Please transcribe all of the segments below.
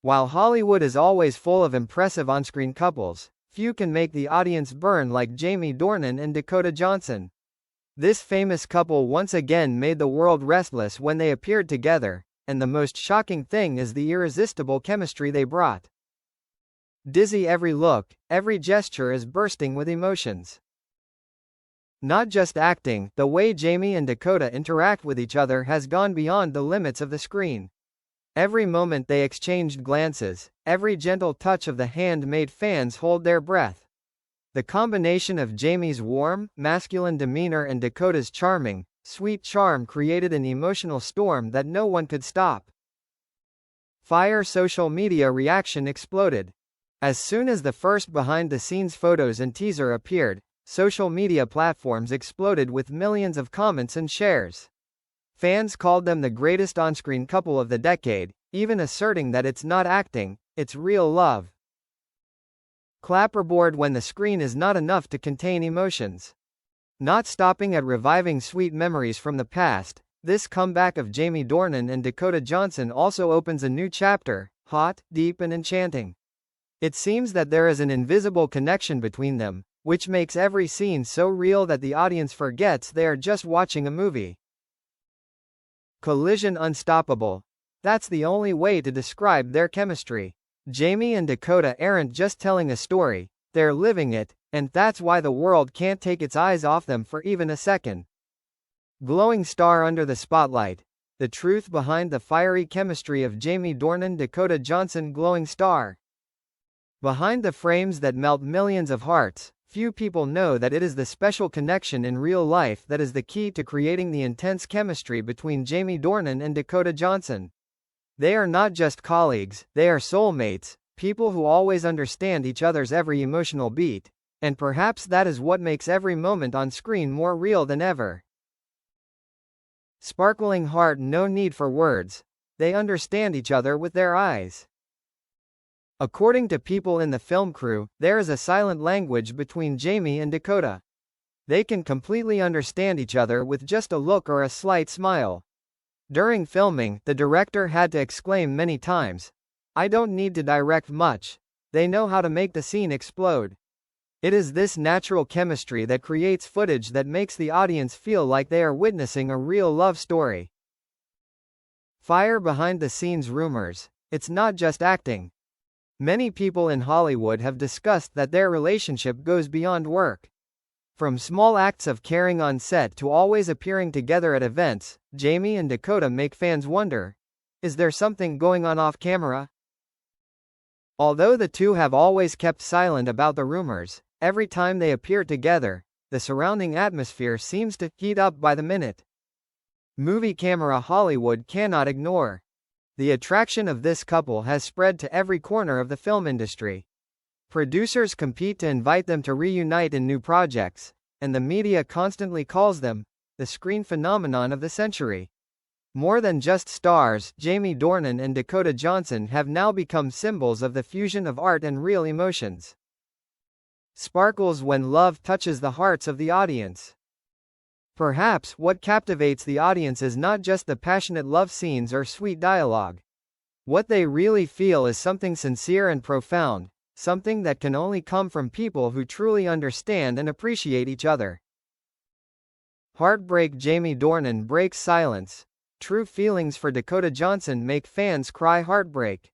While Hollywood is always full of impressive on-screen couples, few can make the audience burn like Jamie Dornan and Dakota Johnson. This famous couple once again made the world restless when they appeared together, and the most shocking thing is the irresistible chemistry they brought. Dizzy every look, every gesture is bursting with emotions. Not just acting, the way Jamie and Dakota interact with each other has gone beyond the limits of the screen. Every moment they exchanged glances, every gentle touch of the hand made fans hold their breath. The combination of Jamie's warm, masculine demeanor and Dakota's charming, sweet charm created an emotional storm that no one could stop. Fire social media reaction exploded. As soon as the first behind-the-scenes photos and teaser appeared, social media platforms exploded with millions of comments and shares. Fans called them the greatest on-screen couple of the decade, even asserting that it's not acting, it's real love. Clapperboard when the screen is not enough to contain emotions. Not stopping at reviving sweet memories from the past, this comeback of Jamie Dornan and Dakota Johnson also opens a new chapter, hot, deep and enchanting. It seems that there is an invisible connection between them, which makes every scene so real that the audience forgets they are just watching a movie. Collision unstoppable. That's the only way to describe their chemistry. Jamie and Dakota aren't just telling a story, they're living it, and that's why the world can't take its eyes off them for even a second. Glowing star under the spotlight. The truth behind the fiery chemistry of Jamie Dornan-Dakota Johnson. Glowing star. Behind the frames that melt millions of hearts, few people know that it is the special connection in real life that is the key to creating the intense chemistry between Jamie Dornan and Dakota Johnson. They are not just colleagues, they are soulmates, people who always understand each other's every emotional beat, and perhaps that is what makes every moment on screen more real than ever. Sparkling heart, no need for words. They understand each other with their eyes. According to people in the film crew, there is a silent language between Jamie and Dakota. They can completely understand each other with just a look or a slight smile. During filming, the director had to exclaim many times, "I don't need to direct much. They know how to make the scene explode." It is this natural chemistry that creates footage that makes the audience feel like they are witnessing a real love story. Fire behind the scenes rumors. It's not just acting. Many people in Hollywood have discussed that their relationship goes beyond work. From small acts of caring on set to always appearing together at events, Jamie and Dakota make fans wonder, is there something going on off camera? Although the two have always kept silent about the rumors, every time they appear together, the surrounding atmosphere seems to heat up by the minute. Movie camera Hollywood cannot ignore. The attraction of this couple has spread to every corner of the film industry. Producers compete to invite them to reunite in new projects, and the media constantly calls them the screen phenomenon of the century. More than just stars, Jamie Dornan and Dakota Johnson have now become symbols of the fusion of art and real emotions. Sparkles when love touches the hearts of the audience. Perhaps what captivates the audience is not just the passionate love scenes or sweet dialogue. What they really feel is something sincere and profound, something that can only come from people who truly understand and appreciate each other. Heartbreak. Jamie Dornan breaks silence. True feelings for Dakota Johnson make fans cry. Heartbreak.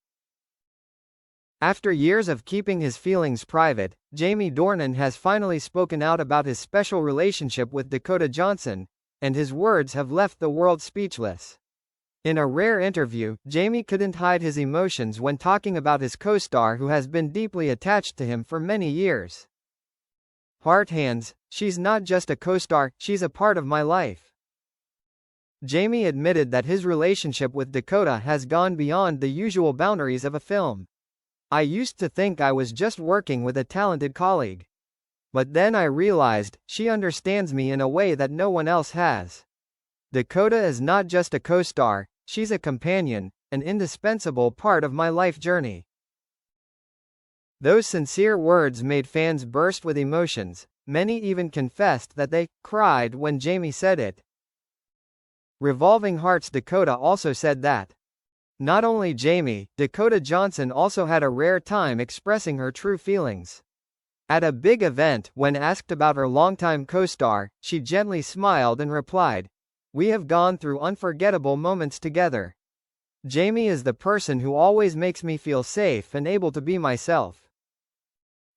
After years of keeping his feelings private, Jamie Dornan has finally spoken out about his special relationship with Dakota Johnson, and his words have left the world speechless. In a rare interview, Jamie couldn't hide his emotions when talking about his co-star who has been deeply attached to him for many years. Heart hands, she's not just a co-star, she's a part of my life. Jamie admitted that his relationship with Dakota has gone beyond the usual boundaries of a film. "I used to think I was just working with a talented colleague. But then I realized, she understands me in a way that no one else has. Dakota is not just a co-star, she's a companion, an indispensable part of my life journey." Those sincere words made fans burst with emotions. Many even confessed that they cried when Jamie said it. Revolving Hearts. Dakota also said that Not only Jamie, Dakota Johnson also had a rare time expressing her true feelings. At a big event, when asked about her longtime co-star, she gently smiled and replied, "We have gone through unforgettable moments together. Jamie is the person who always makes me feel safe and able to be myself."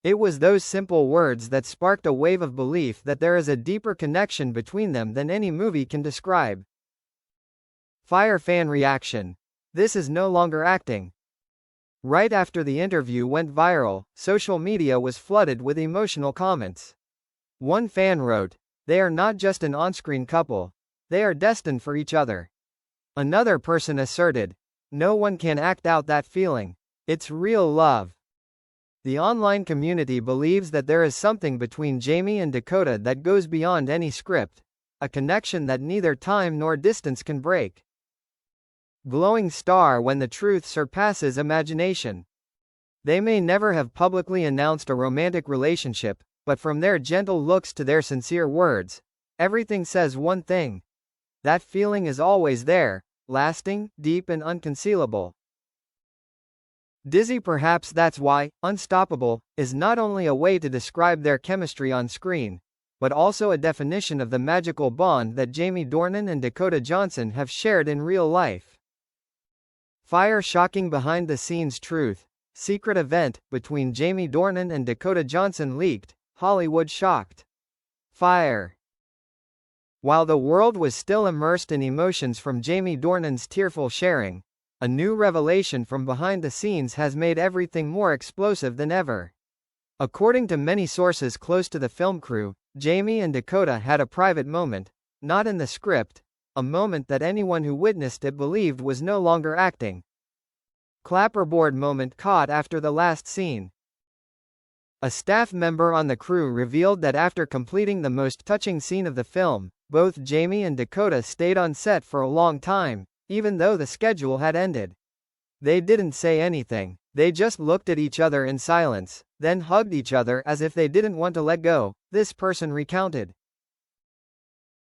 It was those simple words that sparked a wave of belief that there is a deeper connection between them than any movie can describe. Fire fan reaction. This is no longer acting. Right after the interview went viral, social media was flooded with emotional comments. One fan wrote, "They are not just an on-screen couple. They are destined for each other." Another person asserted, "No one can act out that feeling. It's real love." The online community believes that there is something between Jamie and Dakota that goes beyond any script, a connection that neither time nor distance can break. Glowing star when the truth surpasses imagination. They may never have publicly announced a romantic relationship, but from their gentle looks to their sincere words, everything says one thing. That feeling is always there, lasting, deep and unconcealable. Dizzy. Perhaps that's why Unstoppable is not only a way to describe their chemistry on screen, but also a definition of the magical bond that Jamie Dornan and Dakota Johnson have shared in real life. Fire shocking behind-the-scenes truth. Secret event between Jamie Dornan and Dakota Johnson leaked. Hollywood shocked. Fire. While the world was still immersed in emotions from Jamie Dornan's tearful sharing, a new revelation from behind the scenes has made everything more explosive than ever. According to many sources close to the film crew, Jamie and Dakota had a private moment, not in the script, a moment that anyone who witnessed it believed was no longer acting. Clapperboard moment caught after the last scene. A staff member on the crew revealed that after completing the most touching scene of the film, both Jamie and Dakota stayed on set for a long time, even though the schedule had ended. They didn't say anything, they just looked at each other in silence, then hugged each other as if they didn't want to let go, this person recounted.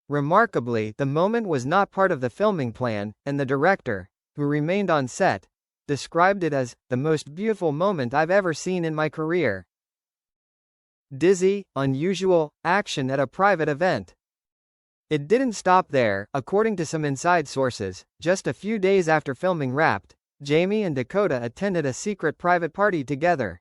Remarkably, the moment was not part of the filming plan, and the director, who remained on set, described it as the most beautiful moment I've ever seen in my career. Dizzy, unusual, action at a private event. It didn't stop there. According to some inside sources, just a few days after filming wrapped, Jamie and Dakota attended a secret private party together.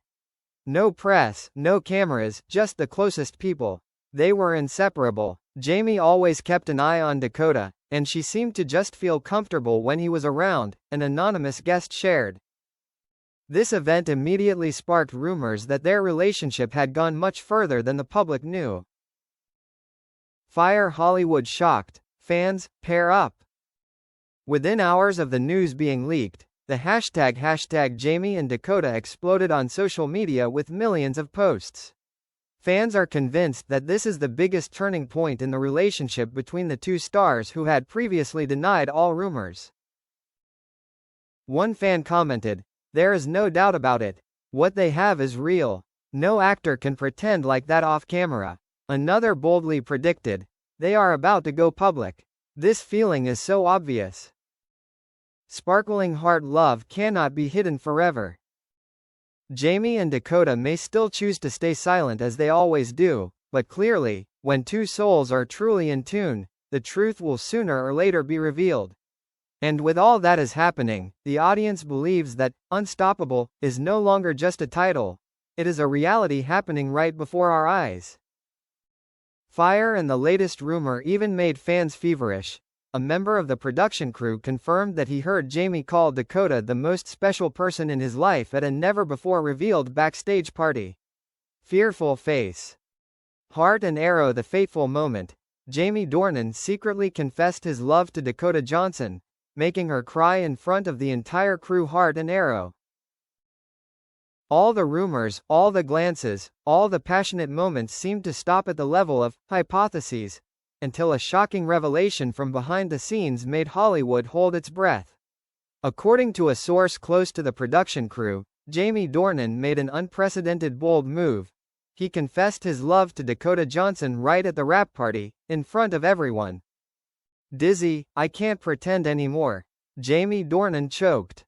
No press, no cameras, just the closest people. They were inseparable. Jamie always kept an eye on Dakota, and she seemed to just feel comfortable when he was around, an anonymous guest shared. This event immediately sparked rumors that their relationship had gone much further than the public knew. Fire. Hollywood shocked. Fans, pair up. Within hours of the news being leaked, the hashtag Jamie and Dakota exploded on social media with millions of posts. Fans are convinced that this is the biggest turning point in the relationship between the two stars who had previously denied all rumors. One fan commented, "There is no doubt about it. What they have is real. No actor can pretend like that off camera." Another boldly predicted, "They are about to go public. This feeling is so obvious." Sparkling heart. Love cannot be hidden forever. Jamie and Dakota may still choose to stay silent as they always do, but clearly, when two souls are truly in tune, the truth will sooner or later be revealed. And with all that is happening, the audience believes that Unstoppable is no longer just a title. It is a reality happening right before our eyes. Fire. And the latest rumor even made fans feverish. A member of the production crew confirmed that he heard Jamie call Dakota the most special person in his life at a never-before-revealed backstage party. Fearful face. Heart and arrow. The fateful moment. Jamie Dornan secretly confessed his love to Dakota Johnson, making her cry in front of the entire crew. Heart and arrow. All the rumors, all the glances, all the passionate moments seemed to stop at the level of hypotheses, until a shocking revelation from behind the scenes made Hollywood hold its breath. According to a source close to the production crew, Jamie Dornan made an unprecedented bold move. He confessed his love to Dakota Johnson right at the wrap party, in front of everyone. Dizzy. I can't pretend anymore. Jamie Dornan choked.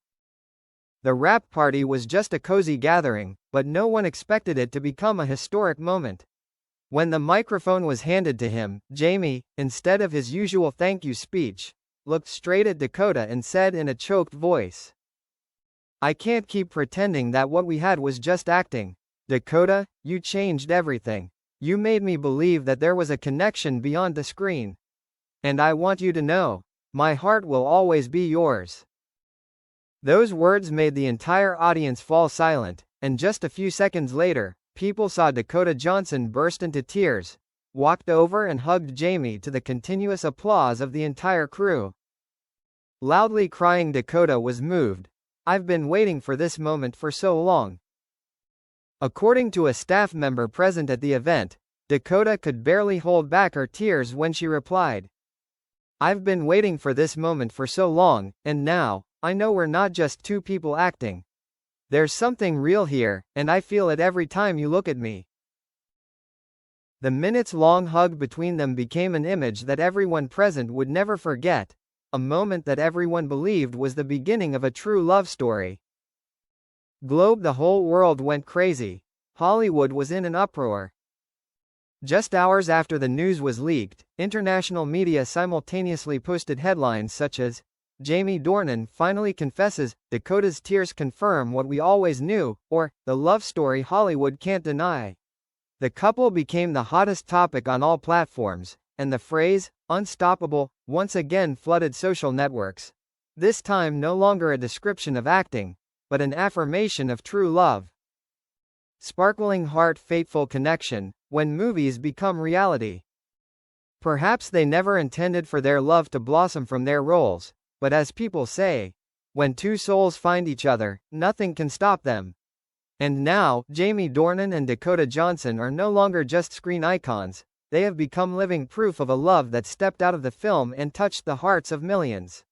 The wrap party was just a cozy gathering, but no one expected it to become a historic moment. When the microphone was handed to him, Jamie, instead of his usual thank you speech, looked straight at Dakota and said in a choked voice, "I can't keep pretending that what we had was just acting. Dakota, you changed everything. You made me believe that there was a connection beyond the screen. And I want you to know, my heart will always be yours." Those words made the entire audience fall silent, and just a few seconds later, people saw Dakota Johnson burst into tears, walked over and hugged Jamie to the continuous applause of the entire crew. Loudly crying, Dakota was moved. "I've been waiting for this moment for so long." According to a staff member present at the event, Dakota could barely hold back her tears when she replied, "I've been waiting for this moment for so long, and now, I know we're not just two people acting. There's something real here, and I feel it every time you look at me." The minutes-long hug between them became an image that everyone present would never forget, a moment that everyone believed was the beginning of a true love story. The whole world went crazy. Hollywood was in an uproar. Just hours after the news was leaked, international media simultaneously posted headlines such as, "Jamie Dornan finally confesses, Dakota's tears confirm what we always knew," or, "The love story Hollywood can't deny." The couple became the hottest topic on all platforms, and the phrase, "unstoppable," once again flooded social networks. This time no longer a description of acting, but an affirmation of true love. Sparkling heart, fateful connection, when movies become reality. Perhaps they never intended for their love to blossom from their roles, but as people say, when two souls find each other, nothing can stop them. And now, Jamie Dornan and Dakota Johnson are no longer just screen icons, they have become living proof of a love that stepped out of the film and touched the hearts of millions.